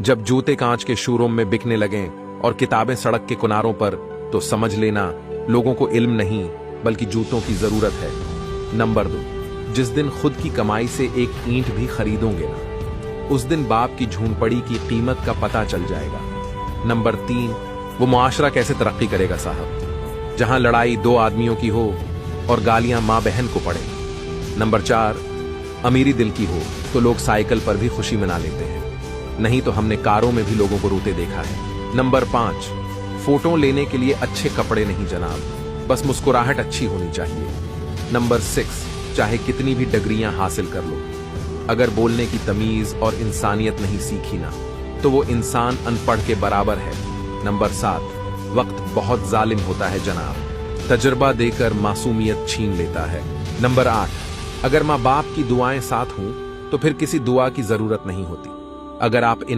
जब जूते कांच के शोरूम में बिकने लगें और किताबें सड़क के किनारों पर, तो समझ लेना लोगों को इल्म नहीं बल्कि जूतों की जरूरत है। नंबर 2, जिस दिन खुद की कमाई से एक ईंट भी खरीदोगे ना, उस दिन बाप की झूनपड़ी की कीमत का पता चल जाएगा। नंबर 3, वो मुआशरा कैसे तरक्की करेगा साहब, जहां लड़ाई 2 आदमियों की हो और गालियां माँ बहन को पड़े। नंबर 4, अमीरी दिल की हो तो लोग साइकिल पर भी खुशी मना लेते हैं, नहीं तो हमने कारों में भी लोगों को रोते देखा है। नंबर 5, फोटो लेने के लिए अच्छे कपड़े नहीं जनाब, बस मुस्कुराहट अच्छी होनी चाहिए। नंबर 6, चाहे कितनी भी डिग्रियां हासिल कर लो, अगर बोलने की तमीज और इंसानियत नहीं सीखी ना, तो वो इंसान अनपढ़ के बराबर है। नंबर 7, वक्त बहुत जालिम होता है जनाब, तजुर्बा देकर मासूमियत छीन लेता है। नंबर 8, अगर माँ बाप की दुआएं साथ हों तो फिर किसी दुआ की जरूरत नहीं होती। अगर आप इन